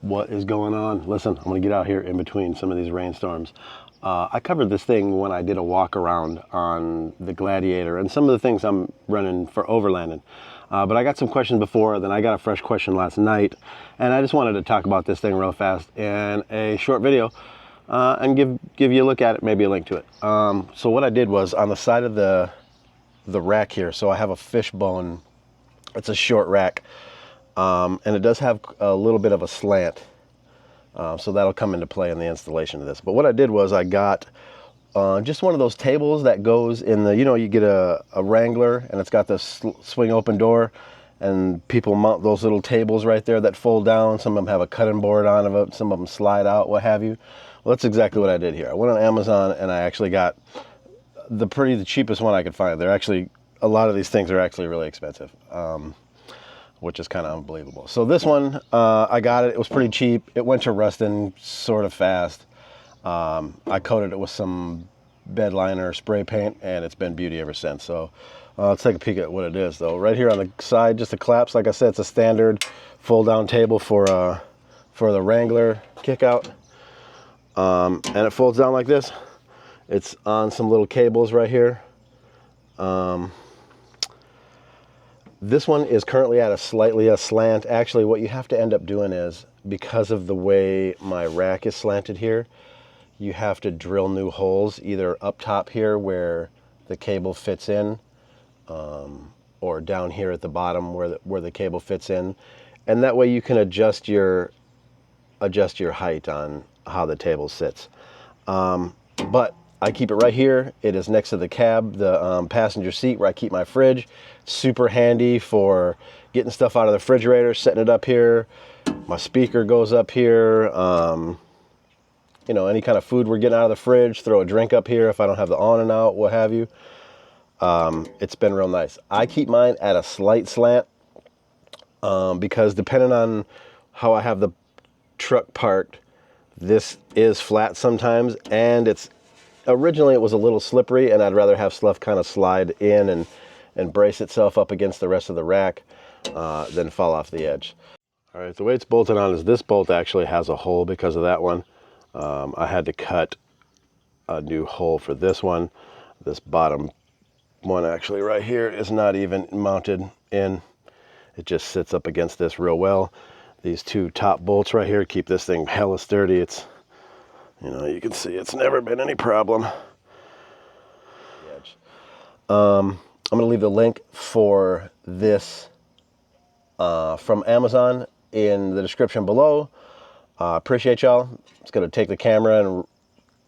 What is going on? Listen, I'm gonna get out here in between some of these rainstorms. I covered this thing when I did a walk around on the Gladiator and some of the things I'm running for overlanding. But I got some questions before, then I got a fresh question last night, and I just wanted to talk about this thing real fast in a short video and give you a look at it, maybe a link to it. So what I did was on the side of the rack here, so I have a Fishbone. It's a short rack, and it does have a little bit of a slant. So that'll come into play in the installation of this. But what I did was I got just one of those tables that goes in the, you get a Wrangler and it's got the swing open door, and people mount those little tables right there that fold down. Some of them have a cutting board on it, some of them slide out, what have you. Well, that's exactly what I did here. I went on Amazon and I actually got the cheapest one I could find. They're actually, a lot of these things are actually really expensive. Which is kind of unbelievable. So this one, I got it. It was pretty cheap. It went to rusting sort of fast. I coated it with some bed liner spray paint, and it's been beauty ever since. So let's take a peek at what it is, though. Right here on the side, just a collapse. Like I said, it's a standard fold-down table for the Wrangler kickout, and it folds down like this. It's on some little cables right here. This one is currently at a slant. Actually, what you have to end up doing is, because of the way my rack is slanted here, you have to drill new holes either up top here where the cable fits in, or down here at the bottom where the cable fits in, and that way you can adjust your height on how the table sits. But I keep it right here. It is next to the cab, the passenger seat where I keep my fridge. Super handy for getting stuff out of the refrigerator, setting it up here. My speaker goes up here. Any kind of food we're getting out of the fridge, throw a drink up here if I don't have the on and out, what have you. It's been real nice. I keep mine at a slight slant because depending on how I have the truck parked, this is flat sometimes, and originally it was a little slippery, and I'd rather have stuff kind of slide in and brace itself up against the rest of the rack than fall off the edge. All right, the way it's bolted on is this bolt actually has a hole because of that one. I had to cut a new hole for this one. This bottom one actually right here is not even mounted in. It just sits up against this real well. These two top bolts right here keep this thing hella sturdy. It's, you can see it's never been any problem. I'm going to leave the link for this from Amazon in the description below. Appreciate y'all. Just going to take the camera and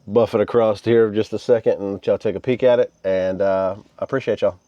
buff it across here just a second and let y'all take a peek at it. And I appreciate y'all.